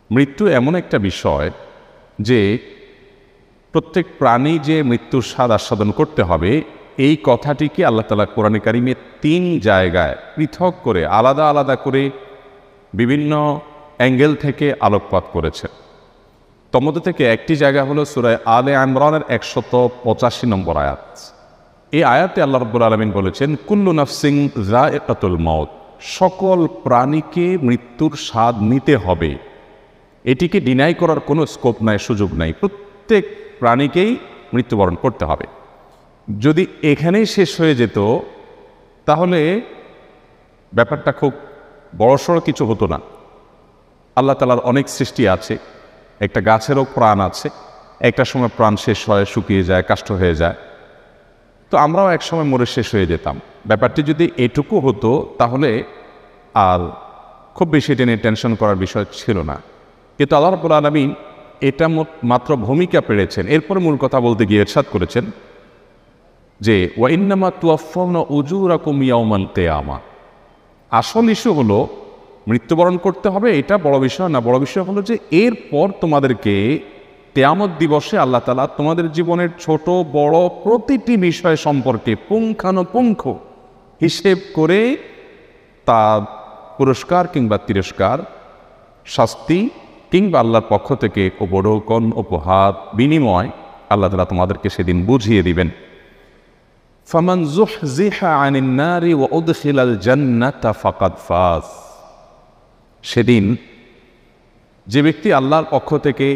মৃত্যু এমন একটা বিষয় যে প্রত্যেক প্রাণী যে মৃত্যুর স্বাদ আস্বাদন করতে হবে, এই কথাটিকে আল্লাহ তাআলা কোরআনে কারিমে 3 জায়গায় পৃথক করে আলাদা আলাদা করে বিভিন্ন অ্যাঙ্গেল থেকে আলোকপাত করেছেন। তন্মধ্যে থেকে একটি জায়গা হলো সূরা আলে ইমরানের 185 নম্বর আয়াত। এই আয়াতে আল্লাহ রাব্বুল আলামিন বলেছেন, কুল্লু নাফসিন যায়িকাতুল মাউত, সকল প্রাণীকে মৃত্যুর স্বাদ নিতে হবে। এটিকে ডিনাই করার কোনো স্কোপ নাই, সুযোগ নাই। প্রত্যেক প্রাণীকেই মৃত্যুবরণ করতে হবে। যদি এখানেই শেষ হয়ে যেত তাহলে ব্যাপারটা খুব বড়সড় কিছু হতো না। আল্লাহ তাআলার অনেক সৃষ্টি আছে, একটা গাছেরও প্রাণ আছে, একটা সময় প্রাণ শেষ হয়, শুকিয়ে যায়, কাষ্ঠ হয়ে যায়। তো আমরাও এক সময় মরে শেষ হয়ে যেতাম। ব্যাপারটি যদি এটুকু হতো তাহলে আর খুব বেশি এটা নিয়ে টেনশন করার বিষয় ছিল না। কিন্তু আল্লাহ রাব্বুল আলামিন এটা মাত্র ভূমিকা পেরেছেন। এরপর মূল কথা বলতে গিয়ে ইরশাদ করেছেন যে ওয়া ইন্নামা তুওয়াফাউনা উজুরাকুম ইয়াওমাল কিয়ামা। আসল ইস্যু হলো মৃত্যুবরণ করতে হবে, এটা বড় বিষয় না। বড় বিষয় হলো যে এরপর তোমাদেরকে কিয়ামত দিবসে আল্লাহ তাআলা তোমাদের জীবনের ছোট বড় প্রতিটি বিষয় সম্পর্কে পুঙ্খানুপুঙ্খ হিসেব করে তার পুরস্কার কিংবা তিরস্কার, শাস্তি কিংবা আল্লাহর পক্ষ থেকে উপঢৌকন, উপহার, বিনিময় আল্লাহ তাআলা তোমাদেরকে সেদিন বুঝিয়ে দিবেন। ফামান যুহজিহা আনিন নারি ওয়া উদখিলাল জান্নাতা ফাকাদ ফাজ। সেদিন যে ব্যক্তি আল্লাহর পক্ষ থেকে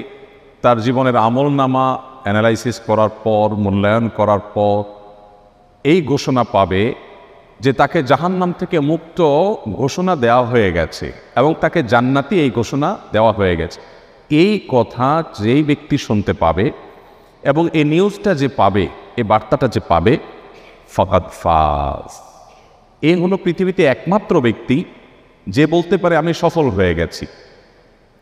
তার জীবনের আমলনামা অ্যানালাইসিস করার পর, মূল্যায়ন করার পর এই ঘোষণা পাবে যে তাকে জাহান্নাম থেকে মুক্ত ঘোষণা দেওয়া হয়ে গেছে এবং তাকে জান্নাতি এই ঘোষণা দেওয়া হয়ে গেছে, এই কথা যেই ব্যক্তি শুনতে পাবে এবং এই নিউজটা যে পাবে, এই বার্তাটা যে পাবে, ফাকাদ ফাজ। এই হলো পৃথিবীতে একমাত্র ব্যক্তি যে বলতে পারে আমি সফল হয়ে গেছি।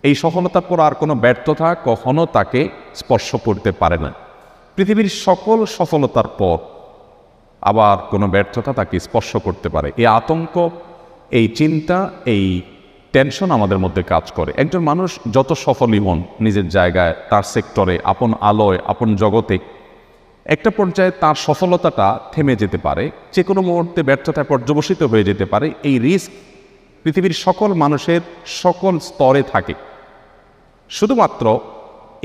এই সফলতার পর আর কোনো ব্যর্থতা কখনো তাকে স্পর্শ করতে পারে না। পৃথিবীর সকল সফলতার পর আবার কোনো ব্যর্থতা তাকে স্পর্শ করতে পারে। এই আতঙ্ক, এই চিন্তা, এই টেনশন আমাদের মধ্যে কাজ করে। একজন মানুষ যত সফলই হন নিজের জায়গায়, তার সেক্টরে, আপন আলোয়, আপন জগতে, একটা পর্যায়ে তার সফলতাটা থেমে যেতে পারে, যে কোনো মুহূর্তে ব্যর্থতায় পর্যবসিত হয়ে যেতে পারে। এই রিস্ক পৃথিবীর সকল মানুষের সকল স্তরে থাকে। শুধুমাত্র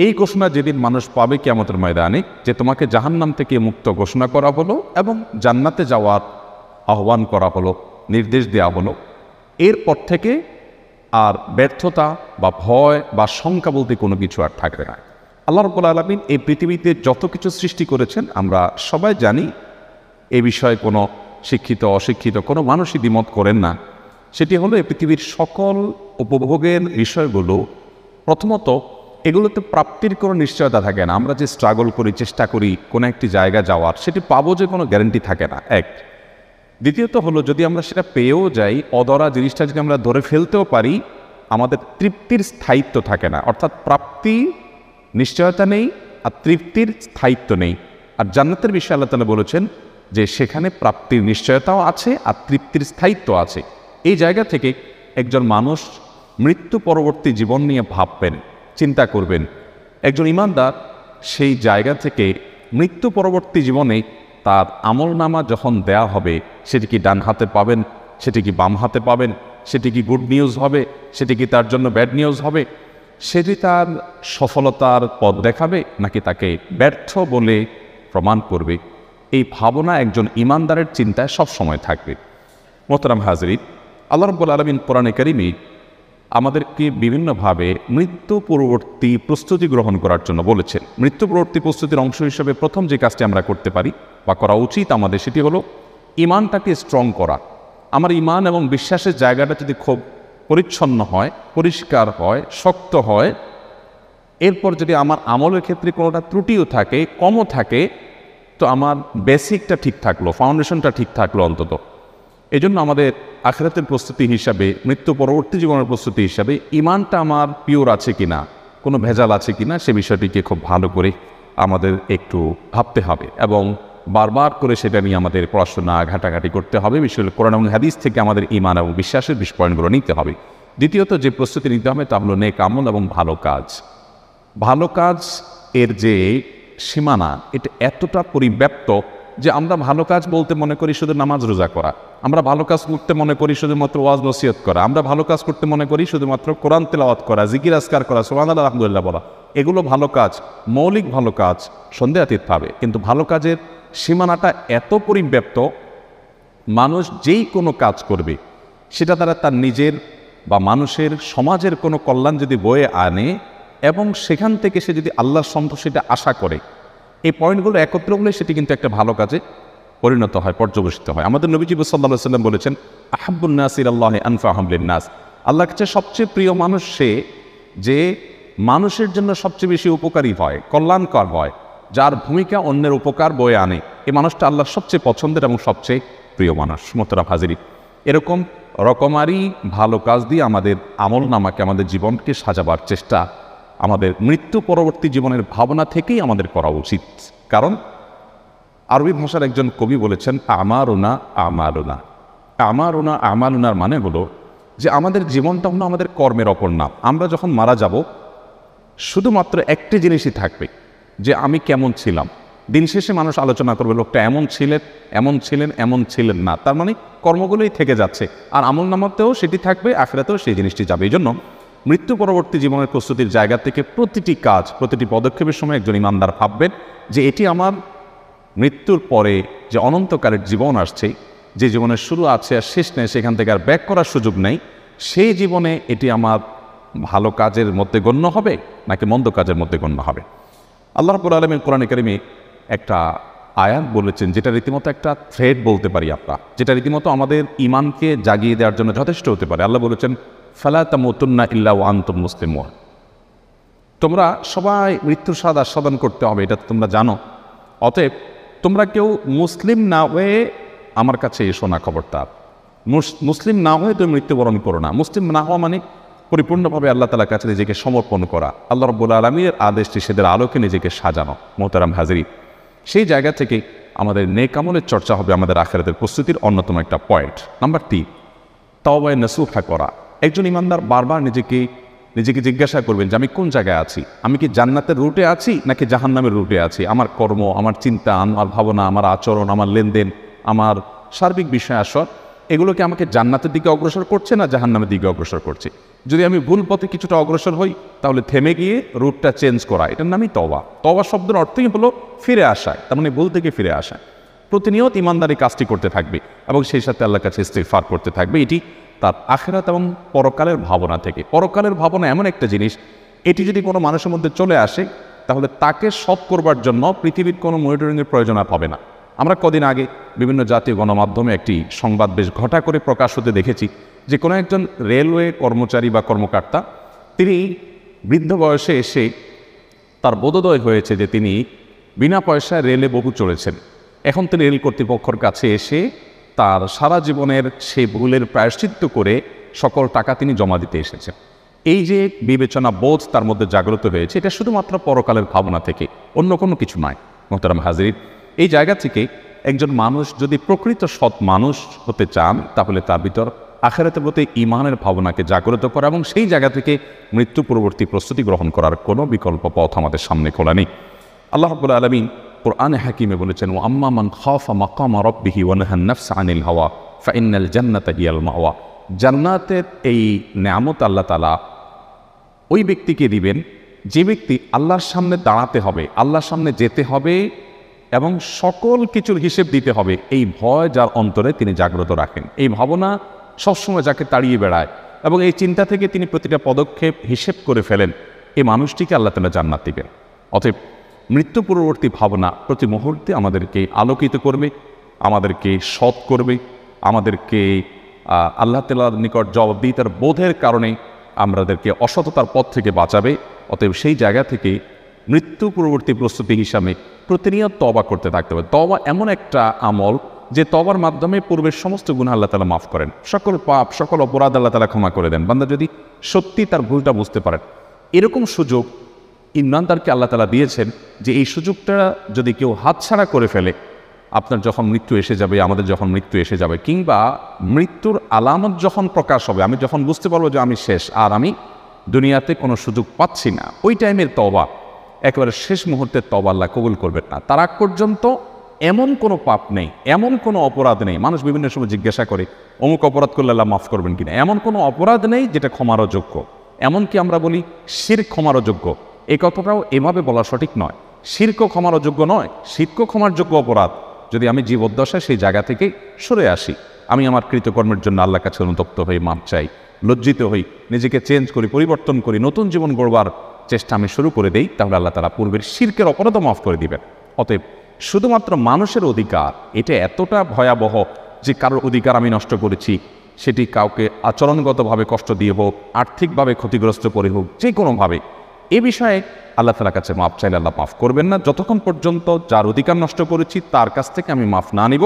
এই ঘোষণা যেদিন মানুষ পাবে কিয়ামতের ময়দানে, যে তোমাকে জাহান্নাম থেকে মুক্ত ঘোষণা করা হলো এবং জান্নাতে যাওয়ার আহ্বান করা হলো, নির্দেশ দেওয়া হলো, এরপর থেকে আর ব্যর্থতা বা ভয় বা শঙ্কা বলতে কোনো কিছু আর থাকবে না। আল্লাহ রাব্বুল আলামিন এই পৃথিবীতে যত কিছু সৃষ্টি করেছেন আমরা সবাই জানি, এ বিষয়ে কোনো শিক্ষিত অশিক্ষিত কোনো মানুষই দ্বিমত করেন না। সেটি হলো এই পৃথিবীর সকল উপভোগের বিষয়গুলো, প্রথমত এগুলোতে প্রাপ্তির কোনো নিশ্চয়তা থাকে না। আমরা যে স্ট্রাগল করি, চেষ্টা করি কোনো একটি জায়গা যাওয়ার, সেটি পাবো যে কোনো গ্যারান্টি থাকে না, এক। দ্বিতীয়ত হলো যদি আমরা সেটা পেয়েও যাই, অধরা জিনিসটা যদি আমরা ধরে ফেলতেও পারি, আমাদের তৃপ্তির স্থায়িত্ব থাকে না। অর্থাৎ প্রাপ্তি নিশ্চয়তা নেই আর তৃপ্তির স্থায়িত্ব নেই। আর জান্নাতের বিষয়ে আল্লাহ তাআলা বলেছেন যে সেখানে প্রাপ্তির নিশ্চয়তাও আছে আর তৃপ্তির স্থায়িত্ব আছে। এই জায়গা থেকে একজন মানুষ মৃত্যু পরবর্তী জীবন নিয়ে ভাববেন, চিন্তা করবেন। একজন ঈমানদার সেই জায়গা থেকে মৃত্যু পরবর্তী জীবনে তার আমলনামা যখন দেয়া হবে, সেটি কি ডান হাতে পাবেন, সেটি কি বাম হাতে পাবেন, সেটি কি গুড নিউজ হবে, সেটি কি তার জন্য ব্যাড নিউজ হবে, সেটি তার সফলতার পথ দেখাবে নাকি তাকে ব্যর্থ বলে প্রমাণ করবে, এই ভাবনা একজন ঈমানদারের চিন্তায় সব সময় থাকবে। মোহতারাম হাজরিন, আল্লাহ রাব্বুল আলামিন কোরআনে কারিমে আমাদেরকে বিভিন্নভাবে মৃত্যু পূর্ববর্তী প্রস্তুতি গ্রহণ করার জন্য বলেছেন। মৃত্যু পূর্ববর্তী প্রস্তুতির অংশ হিসেবে প্রথম যে কাজটি আমরা করতে পারি বা করা উচিত আমাদের, সেটি হলো ঈমানটাকে স্ট্রং করা। আমার ঈমান এবং বিশ্বাসের জায়গাটা যদি খুব পরিচ্ছন্ন হয়, পরিষ্কার হয়, শক্ত হয়, এরপর যদি আমার আমলের ক্ষেত্রে কোনোটা ত্রুটিও থাকে, কমও থাকে, তো আমার বেসিকটা ঠিক থাকলো, ফাউন্ডেশনটা ঠিক থাকলো অন্তত। এই জন্য আমাদের আখিরাতের প্রস্তুতি হিসাবে, মৃত্যু পরবর্তী জীবনের প্রস্তুতি হিসাবে ঈমানটা আমার পিওর আছে কিনা, কোনো ভেজাল আছে কিনা, সে বিষয়টিকে খুব ভালো করে আমাদের একটু ভাবতে হবে এবং বারবার করে সেটা নিয়ে আমাদের পড়াশোনা ঘাটাঘাটি করতে হবে। বিশেষ করে কোরআন এবং হাদিস থেকে আমাদের ঈমান এবং বিশ্বাসের পয়েন্টগুলো নিতে হবে। দ্বিতীয়ত যে প্রস্তুতি নিতে হবে তা হলো নেক আমল এবং ভালো কাজ। ভালো কাজ এর যে সীমানা এটা এতটা পরিব্যাপ্ত যে আমরা ভালো কাজ বলতে মনে করি শুধু নামাজ রোজা করা, আমরা ভালো কাজ করতে মনে করি শুধুমাত্র ওয়াজ নসিহত করা, আমরা ভালো কাজ করতে মনে করি শুধুমাত্র কোরআন তেলাওয়াত করা, জিকির আজকার করা, সুবহানাল্লাহ আলহামদুলিল্লাহ বলা। এগুলো ভালো কাজ, মৌলিক ভালো কাজ, সন্দেহাতীত পাবে। কিন্তু ভালো কাজের সীমানাটা এত পরিব্যাপ্ত, মানুষ যেই কোনো কাজ করবে সেটা দ্বারা তার নিজের বা মানুষের সমাজের কোনো কল্যাণ যদি বয়ে আনে এবং সেখান থেকে সে যদি আল্লাহর সন্তোষিটা আশা করে, এই পয়েন্টগুলো একত্র হলে সেটি কিন্তু একটা ভালো কাজে পরিণত হয়, পর্যবেসিত হয়। আমাদের নবীজি সাল্লাল্লাহু আলাইহি ওয়াসাল্লাম বলেছেন, আহাব্বুন নাস ইলাল্লাহি আনফাহুম লিন-নাস, আল্লাহর কাছে সবচেয়ে প্রিয় মানুষ সে যে মানুষের জন্য সবচেয়ে বেশি উপকারী হয়, কল্যাণকর হয়, যার ভূমিকা অন্যের উপকার বয়ে আনে। এই মানুষটা আল্লাহর সবচেয়ে পছন্দের এবং সবচেয়ে প্রিয় মানুষ। মোহতারাম হাজিরিন, এরকম রকমারি ভালো কাজ দিয়ে আমাদের আমল নামাকে, আমাদের জীবনকে সাজাবার চেষ্টা আমাদের মৃত্যু পরবর্তী জীবনের ভাবনা থেকেই আমাদের করা উচিত। কারণ আরবি ভাষার একজন কবি বলেছেন, আমারুনা আমারুনা। আমারুনা আমারুনার মানে হলো যে আমাদের জীবনটা হলো আমাদের কর্মের অপর নাম। আমরা যখন মারা যাব শুধুমাত্র একটি জিনিসই থাকবে, যে আমি কেমন ছিলাম। দিন শেষে মানুষ আলোচনা করবে লোকটা এমন ছিলেন, এমন ছিলেন, এমন ছিলেন না। তার মানে কর্মগুলোই থেকে যাচ্ছে, আর আমল নামাতেও সেটি থাকবে, আখিরাতেও সেই জিনিসটি যাবে। এই জন্য মৃত্যু পরবর্তী জীবনের প্রস্তুতির জায়গা থেকে প্রতিটি কাজ, প্রতিটি পদক্ষেপের সময় একজন ইমানদার ভাববেন যে এটি আমার মৃত্যুর পরে যে অনন্তকালের জীবন আসছে, যে জীবনের শুরু আছে আর শেষ নেই, সেখান থেকে আর ব্যাক করার সুযোগ নেই, সেই জীবনে এটি আমার ভালো কাজের মধ্যে গণ্য হবে নাকি মন্দ কাজের মধ্যে গণ্য হবে। আল্লাহ রাব্বুল আলামিন কোরআনে কারিমে একটা আয়াত বলেছেন, যেটা রীতিমতো একটা থ্রেড বলতে পারি আমরা, যেটা রীতিমতো আমাদের ইমানকে জাগিয়ে দেওয়ার জন্য যথেষ্ট হতে পারে। আল্লাহ বলেছেন, ফালা তামুতুন্না ইল্লা ওয়া আনতুম মুসলিমুন। তোমরা সবাই মৃত্যুর স্বাদ আস্বাদন করতে হবে, এটা তোমরা জানো। অতএব তোমরা কেউ মুসলিম না হয়ে আমার কাছে এসো না, খবরদার। মুসলিম না হয়ে তুমি মৃত্যুবরণ করো না। মুসলিম না হওয়া মানে পরিপূর্ণভাবে আল্লাহ তাআলার কাছে নিজেকে সমর্পণ করা, আল্লাহ রাব্বুল আলামিনের আদেশ নিষেধের আলোকে নিজেকে সাজানো। মোহতারাম হাজিরিন, সেই জায়গা থেকে আমাদের নেক আমলের চর্চা হবে আমাদের আখিরাতের প্রস্তুতির অন্যতম একটা পয়েন্ট। নাম্বার 3, তাওবায়ে নাসুহা করা। একজন ইমানদার বারবার নিজেকে জিজ্ঞাসা করবেন যে আমি কোন জায়গায় আছি, আমি কি জান্নাতের রুটে আছি নাকি জাহান্নামের রুটে আছি। আমার কর্ম, আমার চিন্তা, আমার ভাবনা, আমার আচরণ, আমার লেনদেন, আমার সার্বিক বিষয় আসর, এগুলো কি আমাকে জান্নাতের দিকে অগ্রসর করছে না জাহান্নামের দিকে অগ্রসর করছে। যদি আমি ভুল পথে কিছুটা অগ্রসর হই, তাহলে থেমে গিয়ে রুটটা চেঞ্জ করা, এটার নামই তওবা। তওবা শব্দের অর্থই হলো ফিরে আসা, তার মানে ভুল থেকে ফিরে আসা। প্রতিনিয়ত ইমানদারি কাজটি করতে থাকবে এবং সেই সাথে আল্লাহর কাছে ইস্তিগফার করতে থাকবে। এটি তার আখিরাত এবং পরকালের ভাবনা থেকে। পরকালের ভাবনা এমন একটা জিনিস, এটি যদি কোনো মানুষের মধ্যে চলে আসে, তাহলে তাকে সৎ করবার জন্য পৃথিবীর কোনো মনিটরিংয়ের প্রয়োজন আর হবে না। আমরা কদিন আগে বিভিন্ন জাতীয় গণমাধ্যমে একটি সংবাদ বেশ ঘটা করে প্রকাশ হতে দেখেছি যে কোনো একজন রেলওয়ে কর্মচারী বা কর্মকর্তা, তিনি বৃদ্ধ বয়সে এসে তার বোধোদয় হয়েছে যে তিনি বিনা পয়সায় রেলে বহু চলেছেন। এখন তিনি রেল কর্তৃপক্ষের কাছে এসে তার সারা জীবনের সে ভুলের প্রায়শ্চিত্ত করে সকল টাকা তিনি জমা দিতে এসেছেন। এই যে বিবেচনা বোধ তার মধ্যে জাগ্রত হয়েছে, এটা শুধুমাত্র পরকালের ভাবনা থেকে, অন্য কোনো কিছু নয়। মোহতারাম হাজিরিন, এই জায়গা থেকে একজন মানুষ যদি প্রকৃত সৎ মানুষ হতে চান, তাহলে তার ভিতর আখিরাতের প্রতি ঈমানের ভাবনাকে জাগ্রত করা এবং সেই জায়গা থেকে মৃত্যু পরবর্তী প্রস্তুতি গ্রহণ করার কোনো বিকল্প পথ আমাদের সামনে খোলা নেই। আল্লাহ রাব্বুল আলামিন কুরআনে হাকিমে বলেছেন, ওয়া আম্মা মান খাফা মাকামা রাব্বিহি ওয়া নাহান নাফসা আনিল হাওয়া ফাইন্নাল জান্নাতা হিয়াল মাওয়া। জান্নাতের এই নেয়ামত আল্লাহ তাআলা ওই ব্যক্তিকে দিবেন যে ব্যক্তি আল্লাহর সামনে দাঁড়াতে হবে, আল্লাহর সামনে যেতে হবে এবং সকল কিছুর হিসেব দিতে হবে, এই ভয় যার অন্তরে তিনি জাগ্রত রাখেন, এই ভাবনা সবসময় যাকে তাড়িয়ে বেড়ায় এবং এই চিন্তা থেকে তিনি প্রতিটা পদক্ষেপ হিসেব করে ফেলেন, এই মানুষটিকে আল্লাহ তাআলা জান্নাত দিবেন। অতএব মৃত্যু পূর্ববর্তী ভাবনা প্রতি মুহূর্তে আমাদেরকে আলোকিত করবে, আমাদেরকে সৎ করবে, আমাদেরকে আল্লাহ তাআলার নিকট জবাবদিহিতার বোধের কারণে আমাদেরকে অসততার পথ থেকে বাঁচাবে। অতএব সেই জায়গা থেকে মৃত্যু পূর্ববর্তী প্রস্তুতি হিসাবে প্রতিনিয়ত তওবা করতে থাকতে হবে। তওবা এমন একটা আমল যে তওবার মাধ্যমে পূর্বের সমস্ত গুনাহ আল্লাহ তাআলা মাফ করেন, সকল পাপ, সকল অপরাধ আল্লাহ তাআলা ক্ষমা করে দেন, বান্দা যদি সত্যি তার ভুলটা বুঝতে পারেন। এরকম সুযোগ ইমানদারকে আল্লাহ তাআলা দিয়েছেন যে এই সুযোগটা যদি কেউ হাতছাড়া করে ফেলে, আপনার যখন মৃত্যু এসে যাবে, আমাদের যখন মৃত্যু এসে যাবে, কিংবা মৃত্যুর আলামত যখন প্রকাশ হবে, আমি যখন বুঝতে পারবো যে আমি শেষ, আর আমি দুনিয়াতে কোনো সুযোগ পাচ্ছি না, ওই টাইমের তওবা, একেবারে শেষ মুহূর্তের তওবা আল্লাহ কবুল করবেন না। তার আগ পর্যন্ত এমন কোনো পাপ নেই, এমন কোনো অপরাধ নেই। মানুষ বিভিন্ন সময় জিজ্ঞাসা করে অমুক অপরাধ করলে আল্লাহ মাফ করবেন কিনা। এমন কোনো অপরাধ নেই যেটা ক্ষমারও যোগ্য। এমনকি আমরা বলি শিরক ক্ষমারও যোগ্য, এই কথাটাও এভাবে বলা সঠিক নয়। শিরকও ক্ষমারও যোগ্য নয়, শিরকও ক্ষমার যোগ্য অপরাধ যদি আমি জীবদ্দশায় সেই জায়গা থেকে সরে আসি, আমি আমার কৃতকর্মের জন্য আল্লাহর কাছে অনুতপ্ত হই, মাপ চাই, লজ্জিত হই, নিজেকে চেঞ্জ করি, পরিবর্তন করি, নতুন জীবন গড়বার চেষ্টা আমি শুরু করে দেই, তাহলে আল্লাহ তাআলা পূর্বের শিরকের অপরাধও মাফ করে দিবেন। অতএব শুধুমাত্র মানুষের অধিকার এটা এতটা ভয়াবহ যে কারোর অধিকার আমি নষ্ট করেছি, সেটি কাউকে আচরণগতভাবে কষ্ট দিয়ে হোক, আর্থিকভাবে ক্ষতিগ্রস্ত করে হোক, যে কোনোভাবে, এ বিষয়ে আল্লাহ তাআলার কাছে মাফ চাইলে আল্লাহ মাফ করবেন না, যতক্ষণ পর্যন্ত যার অধিকার নষ্ট করেছি তার কাছ থেকে আমি মাফ না নিব,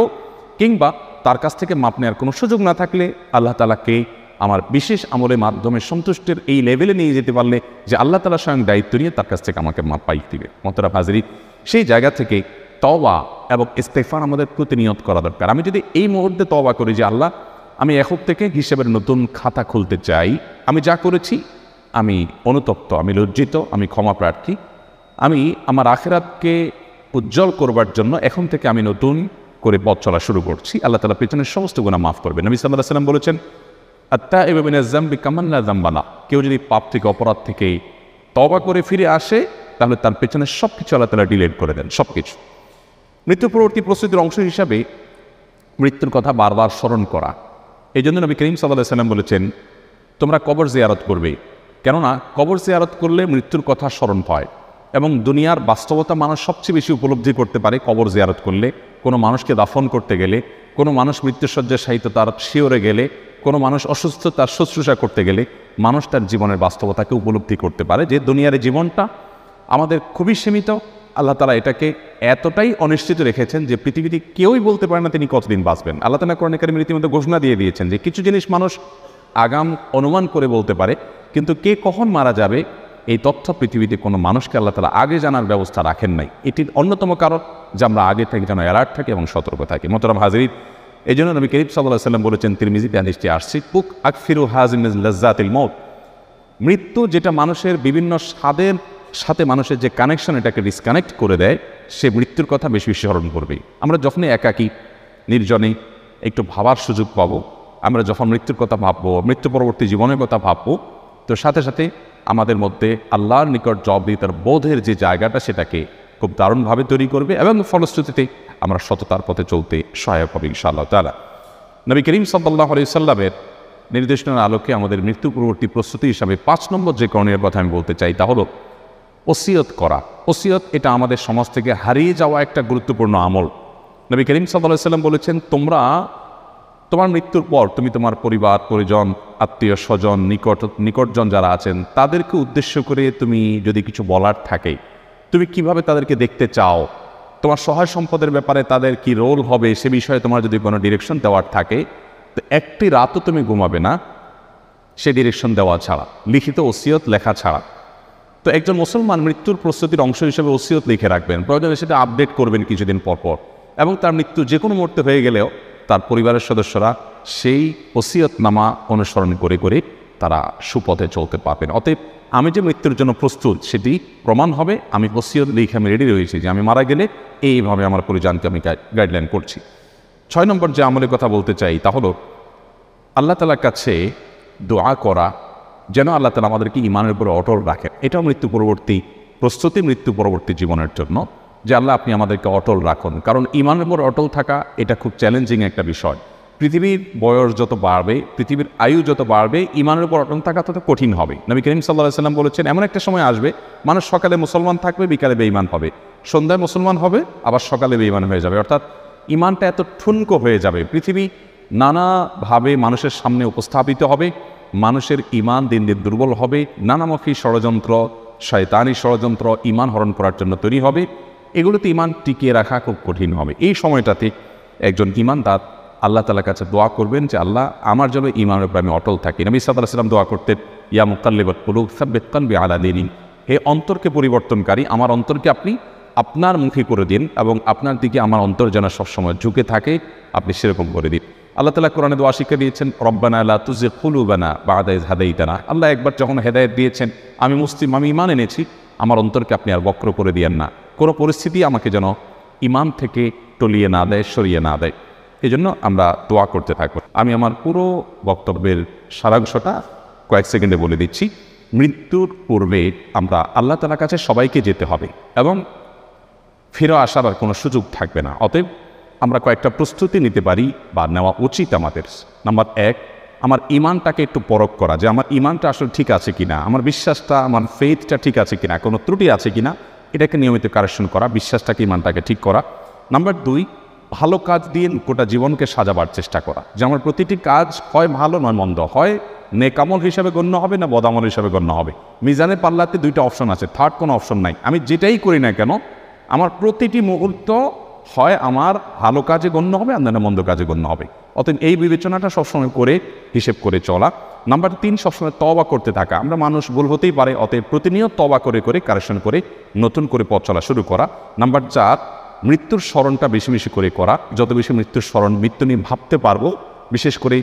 কিংবা তার কাছ থেকে মাপ নেওয়ার কোনো সুযোগ না থাকলে আল্লাহ তাআলাকে আমার বিশেষ আমলের মাধ্যমে সন্তুষ্টের এই লেভেলে নিয়ে যেতে পারলে যে আল্লাহ তাআলা স্বয়ং দায়িত্ব নিয়ে তার কাছ থেকে আমাকে মাপ পাই দিবে। মোহতারাম হাজরিন, সেই জায়গা থেকে তওবা এবং ইস্তেগফার আমাদের প্রতিনিয়ত করা দরকার। আমি যদি এই মুহূর্তে তওবা করি যে আল্লাহ, আমি এখন থেকে হিসেবের নতুন খাতা খুলতে চাই, আমি যা করেছি আমি অনুতপ্ত, আমি লজ্জিত, আমি ক্ষমা প্রার্থী, আমি আমার আখিরাতকে উজ্জ্বল করবার জন্য এখন থেকে আমি নতুন করে পথ চলা শুরু করছি, আল্লাহ তাআলা পেছনের সমস্ত গুনাহ মাফ করবেন। নবী সাল্লাল্লাহু আলাইহি ওয়াসাল্লাম বলেছেন, আত-তাইবু মিনাজ যামবি কামান লা যামবা লাহ। কেউ যদি পাপ থেকে, অপরাধ থেকে তওবা করে ফিরে আসে, তাহলে তার পেছনের সব কিছু আল্লাহ তাআলা ডিলিট করে দেন, সব কিছু। মৃত্যু পরবর্তী প্রস্তুতির অংশ হিসাবে মৃত্যুর কথা বারবার স্মরণ করা। এই জন্য নবী করিম সাল্লাল্লাহু আলাইহি ওয়াসাল্লাম বলেছেন, তোমরা কবর জিয়ারত করবে, কেননা কবর জিয়ারত করলে মৃত্যুর কথা স্মরণ হয় এবং দুনিয়ার বাস্তবতা মানুষ সবচেয়ে বেশি উপলব্ধি করতে পারে কবর জিয়ারত করলে। কোনো মানুষকে দাফন করতে গেলে, কোনো মানুষ মৃত্যুসজ্জায় শায়িত তার শিওরে গেলে, কোনো মানুষ অসুস্থ তার শুশ্রূষা করতে গেলে মানুষ তার জীবনের বাস্তবতাকে উপলব্ধি করতে পারে যে দুনিয়ার জীবনটা আমাদের খুবই সীমিত। আল্লাহ তাআলা এটাকে এতটাই অনিশ্চিত রেখেছেন যে পৃথিবীতে কেউই বলতে পারে না তিনি কতদিন বাঁচবেন। আল্লাহ তাআলা কোরআনে কারীমে রীতিমতো ঘোষণা দিয়ে দিয়েছেন যে কিছু জিনিস মানুষ আগাম অনুমান করে বলতে পারে, কিন্তু কে কখন মারা যাবে এই তথ্য পৃথিবীতে কোনো মানুষকে আল্লাহ তাআলা আগে জানার ব্যবস্থা রাখেন নাই। এটির অন্যতম কারণ যে আমরা আগে থেকে যেন অ্যালার্ট থাকি এবং সতর্ক থাকি। মোহতারাম হাজরিন, এই জন্য নবী করিম সাল্লাল্লাহু আলাইহি ওয়াসাল্লাম বলেছেন, তিরমিজিতে হাদিসটি আসছে, কুক আকফিরু হাযিমিজ লাজ্জাতিল মউত। মৃত্যু যেটা মানুষের বিভিন্ন স্বাদের সাথে মানুষের যে কানেকশন, এটাকে ডিসকানেক্ট করে দেয়, সে মৃত্যুর কথা বেশি বেশি স্মরণ করবে। আমরা যখনই একাকী নির্জনে একটু ভাবার সুযোগ পাবো, আমরা যখন মৃত্যুর কথা ভাববো, মৃত্যু পরবর্তী জীবনের কথা ভাববো, তো সাথে সাথে আমাদের মধ্যে আল্লাহর নিকট জবাবদিহিতার বোধের যে জায়গাটা, সেটাকে খুব দারুণভাবে তৈরি করবে এবং ফলশ্রুতিতে আমরা সততার পথে চলতে সহায়ক হবে ইনশাআল্লাহ তাআলা। নবী করিম সাল্লাল্লাহু আলাইহি ওয়াসাল্লামের নির্দেশনার আলোকে আমাদের মৃত্যু পরবর্তী প্রস্তুতি হিসাবে 5 নম্বর যে করণীয় কথা আমি বলতে চাই তা হলো ওসিয়ত করা। ওসিয়ত এটা আমাদের সমাজ থেকে হারিয়ে যাওয়া একটা গুরুত্বপূর্ণ আমল। নবী করিম সাল্লাল্লাহু আলাইহি ওয়াসাল্লাম বলেছেন, তোমার মৃত্যুর পর তুমি তোমার পরিবার পরিজন, আত্মীয় স্বজন, নিকটজন যারা আছেন তাদেরকে উদ্দেশ্য করে তুমি যদি কিছু বলার থাকে, তুমি কিভাবে তাদেরকে দেখতে চাও, তোমার সহায় সম্পদের ব্যাপারে তাদের কি রোল হবে, সে বিষয়ে তোমার যদি কোনো ডিরেকশন দেওয়ার থাকে, তো একটি রাতও তুমি ঘুমাবে না সে ডিরেকশন দেওয়া ছাড়া, লিখিত ওসিয়ত লেখা ছাড়া। তো একজন মুসলমান মৃত্যুর প্রস্তুতির অংশ হিসেবে ওসিয়ত লিখে রাখবেন, প্রয়োজনে সেটা আপডেট করবেন কিছুদিন পর পর, এবং তার মৃত্যু যে কোনো মুহূর্তে হয়ে গেলেও তার পরিবারের সদস্যরা সেই ওসিয়তনামা অনুসরণ করে করে তারা সুপথে চলতে পারবেন। অতএব আমি যে মৃত্যুর জন্য প্রস্তুত সেটি প্রমাণ হবে আমি ওসিয়ত লিখে আমি রেডি রয়েছি যে আমি মারা গেলে এইভাবে আমার পরিজনকে আমি গাইডলাইন করছি। 6 নম্বর যে আমলের কথা বলতে চাই তা হলো আল্লাহ তাআলার কাছে দোয়া করা যেন আল্লাহ তাআলা আমাদেরকে ঈমানের উপর অটল রাখেন। এটাও মৃত্যু পরবর্তী প্রস্তুতি, মৃত্যু পরবর্তী জীবনের জন্য, যে আল্লাহ আপনি আমাদেরকে অটল রাখুন। কারণ ঈমানের উপর অটল থাকা এটা খুব চ্যালেঞ্জিং একটা বিষয়। পৃথিবীর বয়স যত বাড়বে, পৃথিবীর আয়ু যত বাড়বে, ঈমানের উপর অটল থাকা তত কঠিন হবে। নবী করিম সাল্লাল্লাহু আলাইহি ওয়াসাল্লাম বলেছেন, এমন একটা সময় আসবে মানুষ সকালে মুসলমান থাকবে, বিকালে বেঈমান হবে, সন্ধ্যায় মুসলমান হবে, আবার সকালে বেঈমান হয়ে যাবে। অর্থাৎ ঈমানটা এত ঠুনকো হয়ে যাবে, পৃথিবী নানাভাবে মানুষের সামনে উপস্থাপিত হবে, মানুষের ঈমান দিন দিন দুর্বল হবে, নানামুখী ষড়যন্ত্র, শয়তানি ষড়যন্ত্র ঈমান হরণ করার জন্য তৈরি হবে। এগুলোতে ঈমান টিকিয়ে রাখা খুব কঠিন হবে। এই সময়টাতে একজন ঈমানদার আল্লাহ তাআলার কাছে দোয়া করবেন যে আল্লাহ আমার জন্য ঈমানের উপর আমি অটল থাকি। নবী সাল্লাল্লাহু আলাইহি ওয়াসাল্লাম দোয়া করতেন, ইয়া মুকাল্লিবাল কুলুব সাব্বিত কলবি আলা দীনিক, হে অন্তরকে পরিবর্তনকারী, আমার অন্তরকে আপনি আপনার মুখী করে দিন এবং আপনার দিকে আমার অন্তর যেন সবসময় ঝুঁকে থাকে, আপনি সেরকম করে দিন। আল্লাহ তাআলা কোরআনে দোয়া শিক্ষা দিয়েছেন, রব্বানা লা তুযিগ কুলুবানা বা'দা ইয হাদাইতানা। আল্লাহ একবার যখন হেদায়েত দিয়েছেন, আমি মুসলিম, আমি ঈমান এনেছি, আমার অন্তরকে আপনি আর বক্র করে দিয়েন না। কোনো পরিস্থিতি আমাকে যেন ঈমান থেকে টলিয়ে না দেয়, সরিয়ে না দেয়। এই জন্য আমরা দোয়া করতে থাকবো। আমি আমার পুরো বক্তব্যের সারাংশটা কয়েক সেকেন্ডে বলে দিচ্ছি। মৃত্যুর পূর্বে আমরা আল্লাহ তাআলার কাছে সবাইকে যেতে হবে এবং ফিরে আসার আর কোনো সুযোগ থাকবে না। অতএব আমরা কয়েকটা প্রস্তুতি নিতে পারি বা নেওয়া উচিত আমাদের। নাম্বার 1, আমার ঈমানটাকে একটু পরখ করা, যে আমার ঈমানটা আসলে ঠিক আছে কিনা, আমার বিশ্বাসটা, আমার ফেথটা ঠিক আছে কিনা, কোনো ত্রুটি আছে কিনা, এটাকে নিয়মিত কারেকশন করা, বিশ্বাসটাকে, ঈমানটাকে ঠিক করা। নাম্বার 2, ভালো কাজ দিয়ে গোটা জীবনকে সাজাবার চেষ্টা করা, যে আমার প্রতিটি কাজ হয় ভালো নয় মন্দ, হয় নেকামল হিসাবে গণ্য হবে না বদামল হিসাবে গণ্য হবে। মিজানের পাল্লাতে 2টা অপশন আছে, থার্ড কোনো অপশন নাই। আমি যেটাই করি না কেন, আমার প্রতিটি মুহূর্ত হয় আমার ভালো কাজে গণ্য হবে আর না মন্দ কাজে গণ্য হবে। অতএব এই বিবেচনাটা সবসময় করে হিসেব করে চলা। নাম্বার 3, সবসময় তওবা করতে থাকা। আমরা মানুষ ভুল হতেই পারে, অতএব প্রতিনিয়ত তওবা করে করে কারেকশন করে নতুন করে পথ চলা শুরু করা। নাম্বার 4, মৃত্যুর স্মরণটা বেশি বেশি করে করা। যত বেশি মৃত্যুর স্মরণ, মৃত্যু নিয়ে ভাবতে পারবো, বিশেষ করে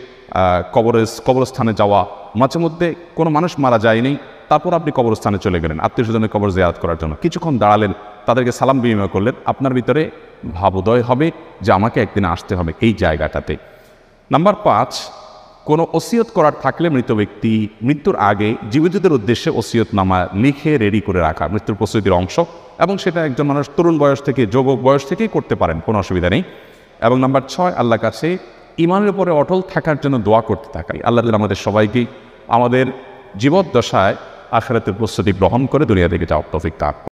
কবরস্থানে যাওয়া। মাঝে মধ্যে কোনো মানুষ মারা যায়নি, তারপর আপনি কবরস্থানে চলে গেলেন আত্মীয় স্বজনের কবর জিয়ারত করার জন্য, কিছুক্ষণ দাঁড়ালেন, তাদেরকে সালাম বিনিময় করলেন, আপনার ভিতরে ভাবোদয় হবে যে আমাকে একদিন আসতে হবে এই জায়গাটাতে। নাম্বার 5, কোনো ওসিয়ত করার থাকলে মৃত ব্যক্তি মৃত্যুর আগে জীবিতদের উদ্দেশ্যে ওসিয়তনামা লিখে রেডি করে রাখা, মৃত্যুর প্রস্তুতির অংশ। এবং সেটা একজন মানুষ তরুণ বয়স থেকে, যুবক বয়স থেকেই করতে পারেন, কোনো অসুবিধা নেই। এবং নাম্বার 6, আল্লাহর কাছে ঈমানের উপরে অটল থাকার জন্য দোয়া করতে থাকা। আল্লাহ আমাদের সবাইকে আমাদের জীবদ্দশায় আখিরাতের প্রস্তুতি গ্রহণ করে দুনিয়া থেকে যাওয়ার তৌফিক দান।